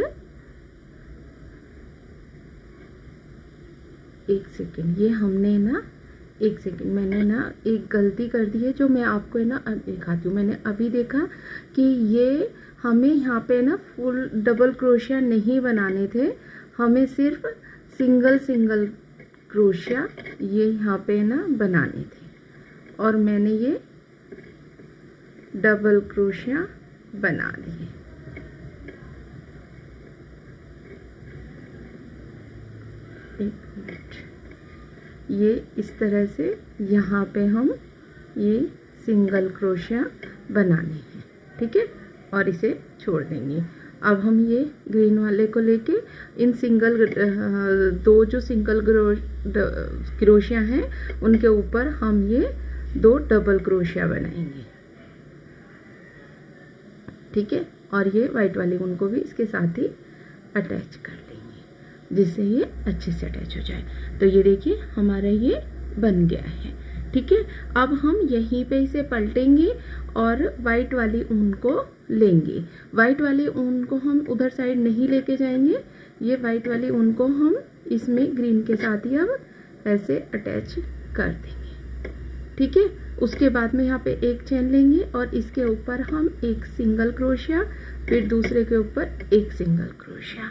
S1: एक सेकेंड, ये हमने ना एक सेकेंड, मैंने ना एक गलती कर दी है जो मैं आपको है ना अब दिखाती हूँ। मैंने अभी देखा कि ये हमें यहाँ पे ना फुल डबल क्रोशिया नहीं बनाने थे, हमें सिर्फ सिंगल सिंगल क्रोशिया ये यहाँ पे ना बनाने थे, और मैंने ये डबल क्रोशिया बना लिए। एक मिनट, ये इस तरह से यहाँ पे हम ये सिंगल क्रोशिया बनाने हैं, ठीक है, और इसे छोड़ देंगे। अब हम ये ग्रीन वाले को लेके इन सिंगल दो जो सिंगल क्रोशिया हैं उनके ऊपर हम ये 2 डबल क्रोशिया बनाएंगे, ठीक है, और ये वाइट वाली ऊन को भी इसके साथ ही अटैच कर लेंगे जिससे ये अच्छे से अटैच हो जाए। तो ये देखिए हमारा ये बन गया है, ठीक है। अब हम यहीं पे इसे पलटेंगे और वाइट वाली ऊन को लेंगे। वाइट वाली ऊन को हम उधर साइड नहीं लेके जाएंगे, ये वाइट वाली ऊन को हम इसमें ग्रीन के साथ ही अब ऐसे अटैच कर देंगे, ठीक है। उसके बाद में यहाँ पे एक चेन लेंगे और इसके ऊपर हम एक सिंगल क्रोशिया, फिर दूसरे के ऊपर एक सिंगल क्रोशिया,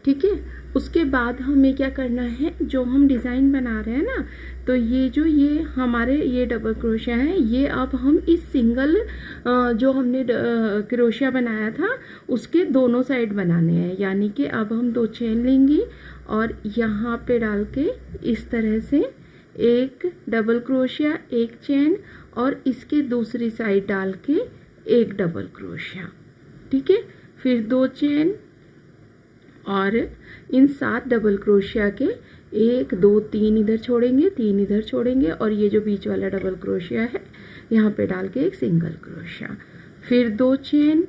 S1: ठीक है। उसके बाद हमें क्या करना है, जो हम डिज़ाइन बना रहे हैं ना, तो ये जो ये हमारे ये डबल क्रोशिया है, ये अब हम इस सिंगल जो हमने क्रोशिया बनाया था उसके दोनों साइड बनाने हैं। यानी कि अब हम 2 चेन लेंगे और यहाँ पे डाल के इस तरह से एक डबल क्रोशिया, एक चेन, और इसके दूसरी साइड डाल के एक डबल क्रोशिया, ठीक है। फिर 2 चेन और इन 7 डबल क्रोशिया के 1 2 3 इधर छोड़ेंगे, 3 इधर छोड़ेंगे, और ये जो बीच वाला डबल क्रोशिया है यहाँ पे डाल के एक सिंगल क्रोशिया, फिर 2 चेन,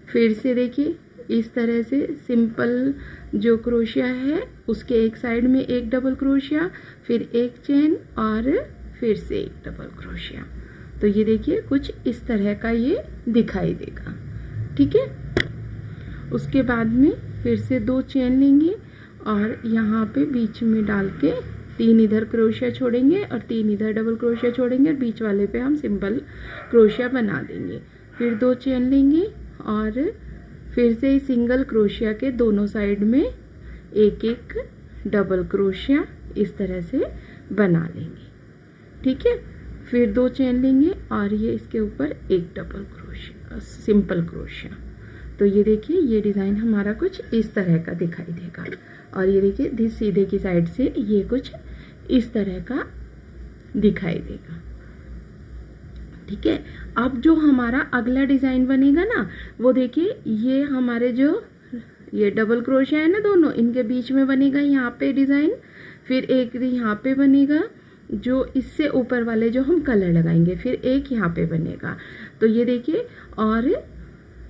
S1: फिर से देखिए इस तरह से सिंपल जो क्रोशिया है उसके एक साइड में एक डबल क्रोशिया, फिर एक चेन और फिर से एक डबल क्रोशिया। तो ये देखिए कुछ इस तरह का ये दिखाई देगा, ठीक है। उसके बाद में फिर से 2 चेन लेंगे और यहाँ पे बीच में डाल के 3 इधर क्रोशिया छोड़ेंगे और 3 इधर डबल क्रोशिया छोड़ेंगे, और बीच वाले पे हम सिंपल क्रोशिया बना देंगे। फिर 2 चेन लेंगे और फिर से सिंगल क्रोशिया के दोनों साइड में एक एक डबल क्रोशिया इस तरह से बना लेंगे, ठीक है। फिर 2 चेन लेंगे और ये इसके ऊपर एक डबल क्रोशिया, सिंपल क्रोशिया। तो ये देखिए ये डिज़ाइन हमारा कुछ इस तरह का दिखाई देगा, और ये देखिए सीधे की साइड से ये कुछ इस तरह का दिखाई देगा, ठीक है। अब जो हमारा अगला डिज़ाइन बनेगा ना, वो देखिए ये हमारे जो ये डबल क्रोशिया है ना दोनों, इनके बीच में बनेगा यहाँ पे डिज़ाइन, फिर एक यहाँ पे बनेगा जो इससे ऊपर वाले जो हम कलर लगाएंगे, फिर एक यहाँ पे बनेगा। तो ये देखिए, और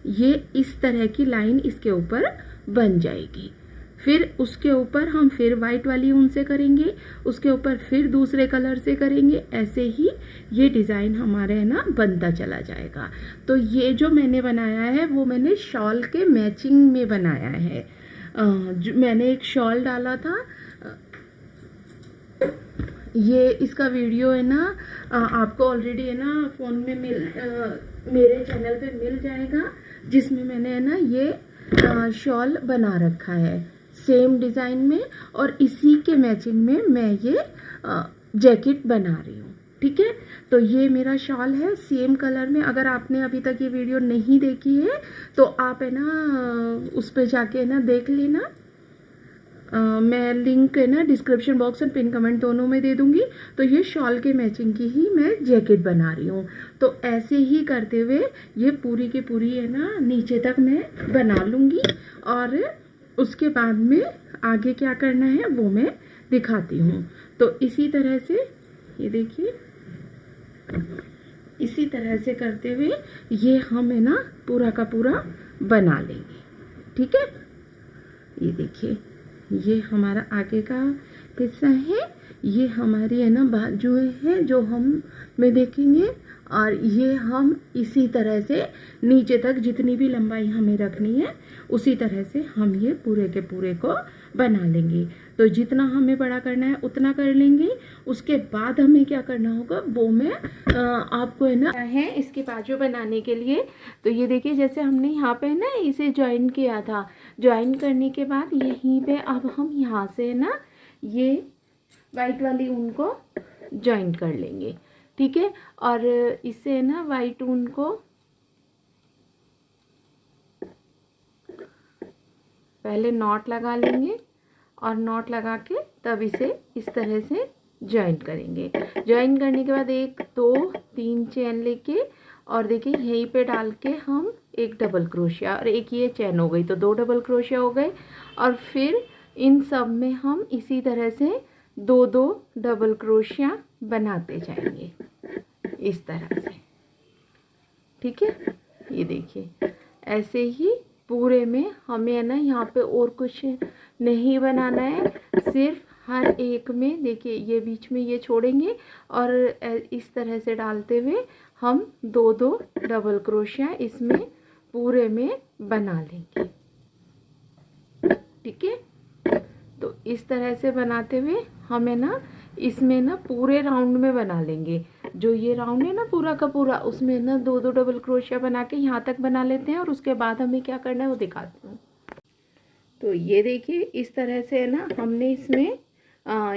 S1: ये इस तरह की लाइन इसके ऊपर बन जाएगी। फिर उसके ऊपर हम फिर वाइट वाली ऊन से करेंगे, उसके ऊपर फिर दूसरे कलर से करेंगे, ऐसे ही ये डिज़ाइन हमारे है ना बनता चला जाएगा। तो ये जो मैंने बनाया है वो मैंने शॉल के मैचिंग में बनाया है। मैंने एक शॉल डाला था, ये इसका वीडियो है ना आपको ऑलरेडी है ना फ़ोन में मेरे चैनल पे मिल जाएगा, जिसमें मैंने है ना ये शॉल बना रखा है सेम डिज़ाइन में, और इसी के मैचिंग में मैं ये जैकेट बना रही हूँ, ठीक है। तो ये मेरा शॉल है सेम कलर में। अगर आपने अभी तक ये वीडियो नहीं देखी है तो आप है ना उस पर जाके ना देख लेना। मैं लिंक है ना डिस्क्रिप्शन बॉक्स और पिन कमेंट दोनों में दे दूंगी। तो ये शॉल के मैचिंग की ही मैं जैकेट बना रही हूँ। तो ऐसे ही करते हुए ये पूरी की पूरी है ना नीचे तक मैं बना लूँगी, और उसके बाद में आगे क्या करना है वो मैं दिखाती हूँ। तो इसी तरह से ये देखिए, इसी तरह से करते हुए ये हम है ना पूरा का पूरा बना लेंगे, ठीक है। ये देखिए ये हमारा आगे का हिस्सा है, ये हमारी है ना बाजू है जो हम में देखेंगे, और ये हम इसी तरह से नीचे तक जितनी भी लंबाई हमें रखनी है उसी तरह से हम ये पूरे के पूरे को बना लेंगे। तो जितना हमें बड़ा करना है उतना कर लेंगे। उसके बाद हमें क्या करना होगा वो मैं आपको है ना है इसके बाजू बनाने के लिए। तो ये देखिए जैसे हमने यहाँ पे ना इसे ज्वाइन किया था, ज्वाइन करने के बाद यहीं पे अब हम यहाँ से ना ये वाइट वाली ऊन को ज्वाइन कर लेंगे, ठीक है। और इससे ना वाइट ऊन को पहले नॉट लगा लेंगे और नॉट लगा के तब इसे इस तरह से ज्वाइन करेंगे। ज्वाइन करने के बाद 1 2 3 चेन लेके और देखिए यहीं पे डाल के हम एक डबल क्रोशिया और एक ये चेन हो गई, तो 2 डबल क्रोशिया हो गए। और फिर इन सब में हम इसी तरह से 2 डबल क्रोशिया बनाते जाएंगे इस तरह से, ठीक है। ये देखिए ऐसे ही पूरे में हमें है ना यहाँ पे और कुछ नहीं बनाना है, सिर्फ हर एक में देखिए ये बीच में ये छोड़ेंगे और इस तरह से डालते हुए हम 2 डबल क्रोशिया इसमें पूरे में बना लेंगे, ठीक है। तो इस तरह से बनाते हुए हमें ना इसमें ना पूरे राउंड में बना लेंगे। जो ये राउंड है ना पूरा का पूरा, उसमें ना 2 डबल क्रोशिया बना के यहाँ तक बना लेते हैं और उसके बाद हमें क्या करना है वो दिखाती हूँ। तो ये देखिए इस तरह से है ना हमने इसमें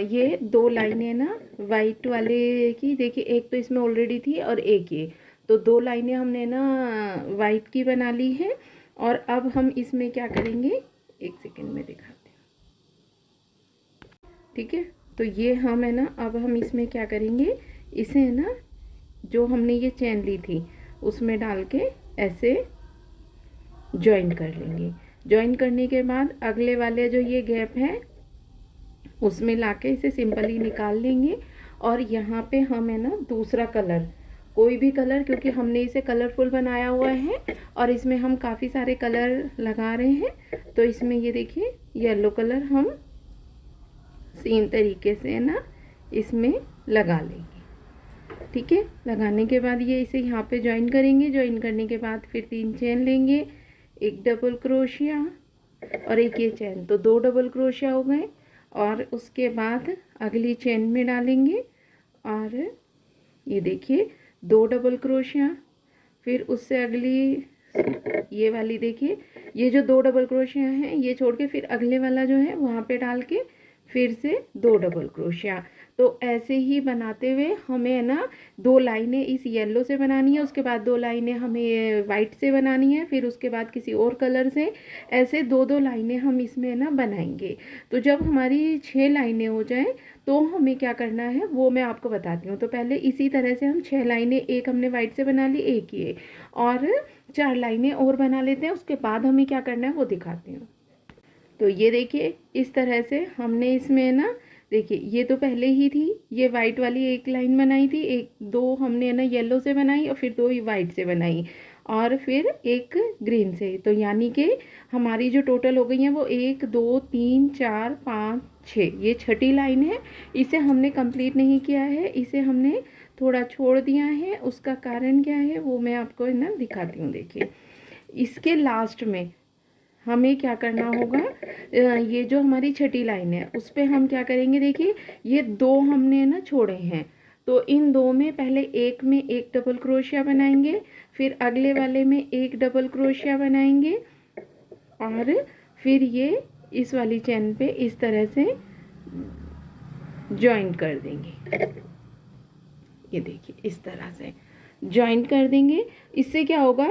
S1: ये 2 लाइनें ना वाइट वाले की देखिए, एक तो इसमें ऑलरेडी थी और एक ये, तो 2 लाइनें हमने ना वाइट की बना ली है। और अब हम इसमें क्या करेंगे, एक सेकेंड में दिखाते हैं, ठीक है। तो ये हम है ना अब हम इसमें क्या करेंगे, इसे है ना जो हमने ये चेन ली थी उसमें डाल के ऐसे ज्वाइन कर लेंगे। ज्वाइन करने के बाद अगले वाले जो ये गैप है उसमें लाके इसे सिंपली निकाल लेंगे। और यहाँ पे हम है ना दूसरा कलर, कोई भी कलर, क्योंकि हमने इसे कलरफुल बनाया हुआ है और इसमें हम काफ़ी सारे कलर लगा रहे हैं, तो इसमें ये देखिए येलो कलर हम सेम तरीके से है ना इसमें लगा लेंगे, ठीक है। लगाने के बाद ये इसे यहाँ पे ज्वाइन करेंगे। ज्वाइन करने के बाद फिर 3 चेन लेंगे, एक डबल क्रोशिया और एक ये चेन, तो 2 डबल क्रोशिया हो गए। और उसके बाद अगली चेन में डालेंगे और ये देखिए 2 डबल क्रोशिया, फिर उससे अगली ये वाली देखिए, ये जो 2 डबल क्रोशिया हैं ये छोड़ के फिर अगले वाला जो है वहाँ पे डाल के फिर से 2 डबल क्रोशिया। तो ऐसे ही बनाते हुए हमें है ना 2 लाइनें इस येलो से बनानी है, उसके बाद 2 लाइनें हमें वाइट से बनानी है, फिर उसके बाद किसी और कलर से, ऐसे 2 लाइनें हम इसमें ना बनाएंगे। तो जब हमारी 6 लाइनें हो जाएं तो हमें क्या करना है वो मैं आपको बताती हूँ। तो पहले इसी तरह से हम 6 लाइनें, एक हमने वाइट से बना ली, एक ये, और 4 लाइनें और बना लेते हैं। उसके बाद हमें क्या करना है वो दिखाती हूँ। तो ये देखिए इस तरह से हमने इसमें ना देखिए ये तो पहले ही थी, ये वाइट वाली एक लाइन बनाई थी, एक 2 हमने ना येलो से बनाई और फिर 2 वाइट से बनाई और फिर एक ग्रीन से। तो यानी कि हमारी जो टोटल हो गई है वो 1 2 3 4 5 6, ये 6ठी लाइन है। इसे हमने कंप्लीट नहीं किया है, इसे हमने थोड़ा छोड़ दिया है। उसका कारण क्या है वो मैं आपको ना दिखाती हूँ। देखिए इसके लास्ट में हमें क्या करना होगा, ये जो हमारी 6ठी लाइन है उस पर हम क्या करेंगे, देखिए ये 2 हमने ना छोड़े हैं, तो इन 2 में पहले एक में एक डबल क्रोशिया बनाएंगे, फिर अगले वाले में एक डबल क्रोशिया बनाएंगे और फिर ये इस वाली चेन पे इस तरह से ज्वाइन कर देंगे। ये देखिए इस तरह से ज्वाइन कर देंगे। इससे क्या होगा,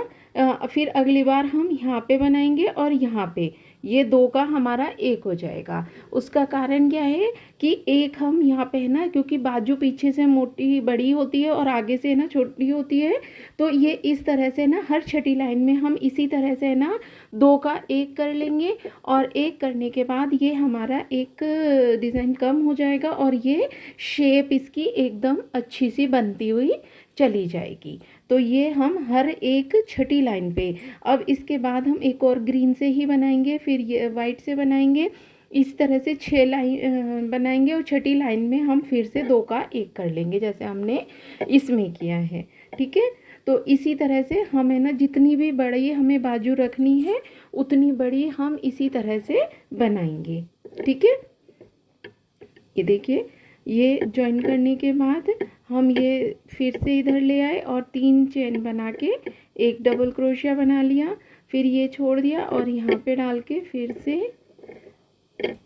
S1: फिर अगली बार हम यहाँ पे बनाएंगे और यहाँ पे ये 2 का हमारा 1 हो जाएगा। उसका कारण क्या है कि एक हम यहाँ पे है ना, क्योंकि बाजू पीछे से मोटी बड़ी होती है और आगे से ना छोटी होती है, तो ये इस तरह से ना हर 6ठी लाइन में हम इसी तरह से ना 2 का 1 कर लेंगे और 1 करने के बाद ये हमारा एक डिज़ाइन कम हो जाएगा और ये शेप इसकी एकदम अच्छी सी बनती हुई चली जाएगी। तो ये हम हर एक 6ठी लाइन पे, अब इसके बाद हम एक और ग्रीन से ही बनाएंगे, फिर ये वाइट से बनाएंगे, इस तरह से 6 लाइन बनाएंगे और छठी लाइन में हम फिर से 2 का 1 कर लेंगे जैसे हमने इसमें किया है। ठीक है, तो इसी तरह से हमें ना जितनी भी बड़ी हमें बाजू रखनी है उतनी बड़ी हम इसी तरह से बनाएंगे। ठीक है, ये देखिए, ये जॉइन करने के बाद हम ये फिर से इधर ले आए और 3 चेन बना के एक डबल क्रोशिया बना लिया, फिर ये छोड़ दिया और यहाँ पे डाल के फिर से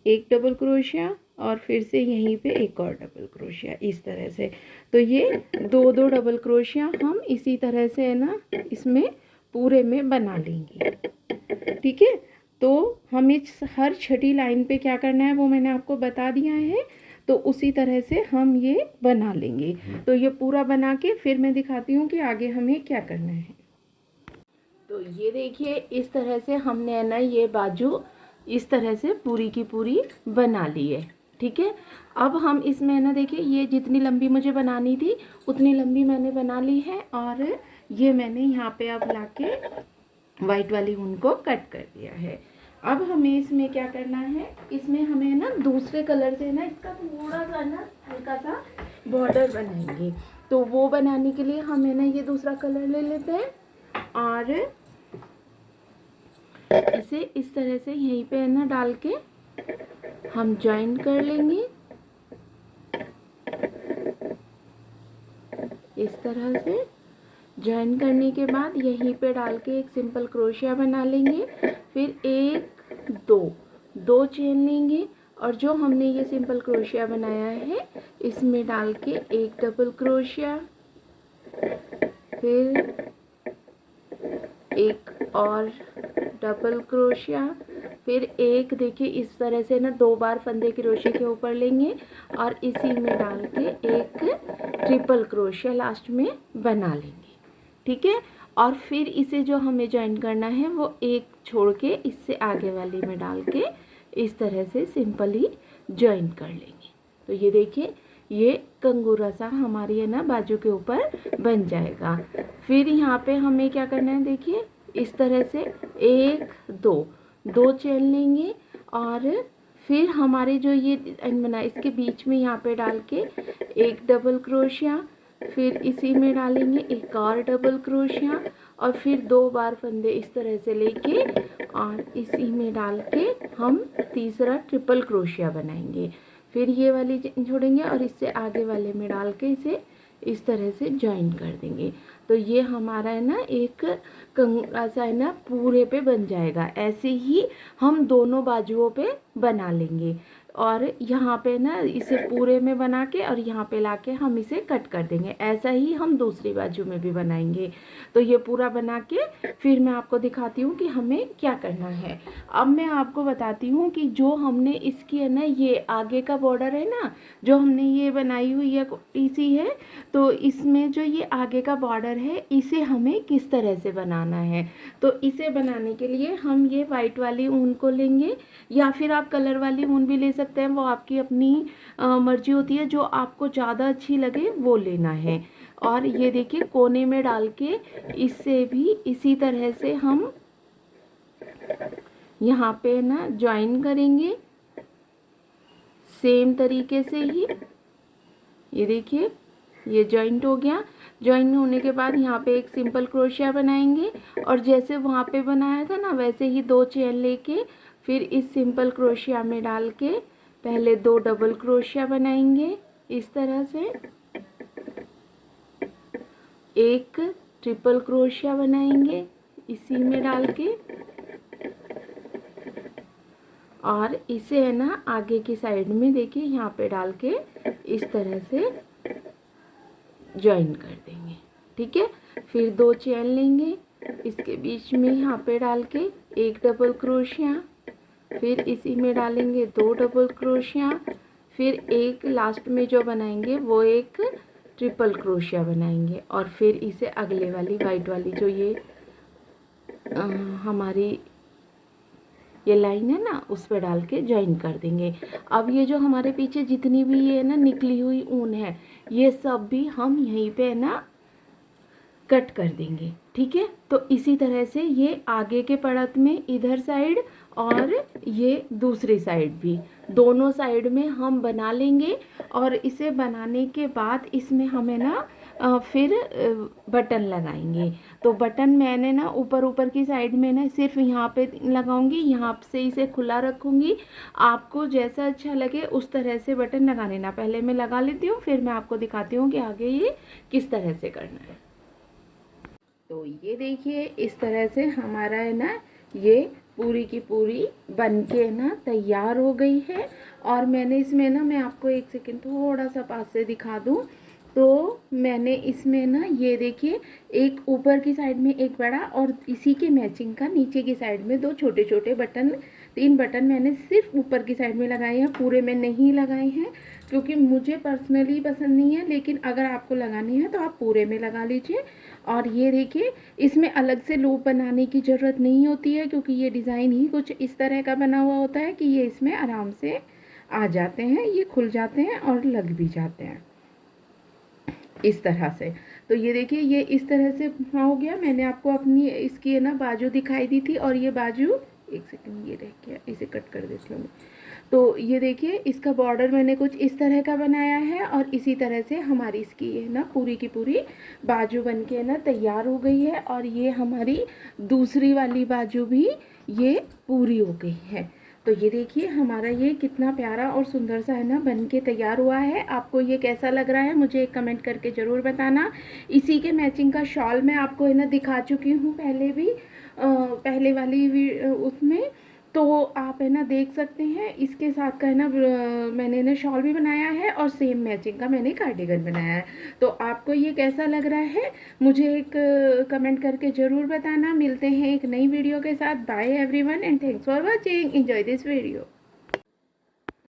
S1: एक डबल क्रोशिया और फिर से यहीं पे एक और डबल क्रोशिया, इस तरह से। तो ये 2 डबल क्रोशिया हम इसी तरह से है ना इसमें पूरे में बना लेंगे। ठीक है, तो हमें हर छठी लाइन पे क्या करना है वो मैंने आपको बता दिया है, तो उसी तरह से हम ये बना लेंगे। तो ये पूरा बना के फिर मैं दिखाती हूँ कि आगे हमें क्या करना है। तो ये देखिए, इस तरह से हमने है ना ये बाजू इस तरह से पूरी की पूरी बना ली है। ठीक है, अब हम इसमें है ना देखिए, ये जितनी लंबी मुझे बनानी थी उतनी लंबी मैंने बना ली है और ये मैंने यहाँ पे अब लाके वाइट वाली ऊन को कट कर दिया है। अब हमें इसमें क्या करना है, इसमें हमें ना दूसरे कलर से ना इसका थोड़ा सा ना हल्का सा बॉर्डर बनाएंगे। तो वो बनाने के लिए हमें ना ये दूसरा कलर ले लेते हैं और इसे इस तरह से यहीं पे है ना डाल के हम ज्वाइन कर लेंगे इस तरह से। ज्वाइन करने के बाद यहीं पे डाल के एक सिंपल क्रोशिया बना लेंगे, फिर 1 2 चेन लेंगे और जो हमने ये सिंपल क्रोशिया बनाया है इसमें डाल के एक डबल क्रोशिया, फिर एक और डबल क्रोशिया, फिर एक देखिए इस तरह से ना 2 बार फंदे क्रोशिया के ऊपर लेंगे और इसी में डाल के एक ट्रिपल क्रोशिया लास्ट में बना लेंगे। ठीक है, और फिर इसे जो हमें ज्वाइन करना है वो एक छोड़ के इससे आगे वाली में डाल के इस तरह से सिंपली ज्वाइन कर लेंगे। तो ये देखिए, ये कंगूरा सा हमारी है ना बाजू के ऊपर बन जाएगा। फिर यहाँ पे हमें क्या करना है, देखिए इस तरह से 1 2 चेन लेंगे और फिर हमारे जो ये डिजाइन बना इसके बीच में यहाँ पे डाल के एक डबल क्रोशिया, फिर इसी में डालेंगे एक और डबल क्रोशिया और फिर 2 बार फंदे इस तरह से लेके और इसी में डाल के हम तीसरा ट्रिपल क्रोशिया बनाएंगे। फिर ये वाली छोड़ेंगे और इससे आगे वाले में डाल के इसे इस तरह से ज्वाइन कर देंगे। तो ये हमारा है ना एक कंगूरा सा है ना पूरे पे बन जाएगा। ऐसे ही हम दोनों बाजुओं पे बना लेंगे और यहाँ पे ना इसे पूरे में बना के और यहाँ पे लाके हम इसे कट कर देंगे। ऐसा ही हम दूसरी बाजू में भी बनाएंगे। तो ये पूरा बना के फिर मैं आपको दिखाती हूँ कि हमें क्या करना है। अब मैं आपको बताती हूँ कि जो हमने इसकी है ना ये आगे का बॉर्डर है ना, जो हमने ये बनाई हुई है इसी है, तो इसमें जो ये आगे का बॉर्डर है इसे हमें किस तरह से बनाना है। तो इसे बनाने के लिए हम ये वाइट वाली ऊन को लेंगे या फिर आप कलर वाली ऊन भी ले सकते हैं, वो आपकी अपनी मर्जी होती है, जो आपको ज़्यादा अच्छी लगे वो लेना है। और ये देखिए कोने में डाल के इससे भी इसी तरह से हम यहाँ पे ना ज्वाइन करेंगे सेम तरीके से ही। ये देखिए ये जॉइंट हो गया। जॉइंट होने के बाद यहाँ पे एक सिंपल क्रोशिया बनाएंगे और जैसे वहाँ पे बनाया था ना वैसे ही 2 चेन लेके फिर इस सिंपल क्रोशिया में डाल के पहले 2 डबल क्रोशिया बनाएंगे इस तरह से, एक ट्रिपल क्रोशिया बनाएंगे इसी में डाल के और इसे है ना आगे की साइड में देखिए यहाँ पे डाल के इस तरह से ज्वाइन कर देंगे। ठीक है, फिर 2 चेन लेंगे इसके बीच में यहाँ पे डाल के एक डबल क्रोशिया, फिर इसी में डालेंगे 2 डबल क्रोशिया, फिर एक लास्ट में जो बनाएंगे वो एक ट्रिपल क्रोशिया बनाएंगे और फिर इसे अगले वाली वाइट वाली जो ये हमारी ये लाइन है ना उस पर डाल के ज्वाइन कर देंगे। अब ये जो हमारे पीछे जितनी भी ये ना निकली हुई ऊन है ये सब भी हम यहीं पे ना कट कर देंगे। ठीक है, तो इसी तरह से ये आगे के पड़त में इधर साइड और ये दूसरी साइड भी, दोनों साइड में हम बना लेंगे। और इसे बनाने के बाद इसमें हमें ना फिर बटन लगाएंगे। तो बटन मैंने ना ऊपर ऊपर की साइड में ना सिर्फ यहाँ पे लगाऊंगी, यहाँ से इसे खुला रखूंगी। आपको जैसा अच्छा लगे उस तरह से बटन लगा लेना। पहले मैं लगा लेती हूँ, फिर मैं आपको दिखाती हूँ कि आगे ये किस तरह से करना है। तो ये देखिए इस तरह से हमारा है ना ये पूरी की पूरी बन के ना तैयार हो गई है। और मैंने इसमें ना, मैं आपको एक सेकंड थोड़ा सा पास से दिखा दूँ। तो मैंने इसमें ना ये देखिए, एक ऊपर की साइड में एक बड़ा और इसी के मैचिंग का नीचे की साइड में दो छोटे छोटे बटन, 3 बटन मैंने सिर्फ ऊपर की साइड में लगाए हैं, पूरे में नहीं लगाए हैं क्योंकि मुझे पर्सनली पसंद नहीं है। लेकिन अगर आपको लगानी है तो आप पूरे में लगा लीजिए। और ये देखिए इसमें अलग से लूप बनाने की ज़रूरत नहीं होती है क्योंकि ये डिज़ाइन ही कुछ इस तरह का बना हुआ होता है कि ये इसमें आराम से आ जाते हैं, ये खुल जाते हैं और लग भी जाते हैं इस तरह से। तो ये देखिए ये इस तरह से हो गया। मैंने आपको अपनी इसकी है ना बाजू दिखाई दी थी, और ये बाजू, एक सेकंड ये रह गया, इसे कट कर देती हूँ मैं। तो ये देखिए इसका बॉर्डर मैंने कुछ इस तरह का बनाया है, और इसी तरह से हमारी इसकी है ना पूरी की पूरी बाजू बन के ना तैयार हो गई है। और ये हमारी दूसरी वाली बाजू भी ये पूरी हो गई है। तो ये देखिए हमारा ये कितना प्यारा और सुंदर सा है ना बन के तैयार हुआ है। आपको ये कैसा लग रहा है मुझे एक कमेंट करके ज़रूर बताना। इसी के मैचिंग का शॉल मैं आपको है ना दिखा चुकी हूँ पहले भी, पहले वाली उसमें। तो आप है ना देख सकते हैं इसके साथ का है ना मैंने ना शॉल भी बनाया है और सेम मैचिंग का मैंने कार्डिगन बनाया है। तो आपको ये कैसा लग रहा है मुझे एक कमेंट करके ज़रूर बताना। मिलते हैं एक नई वीडियो के साथ। Bye everyone and thanks for watching, enjoy this video.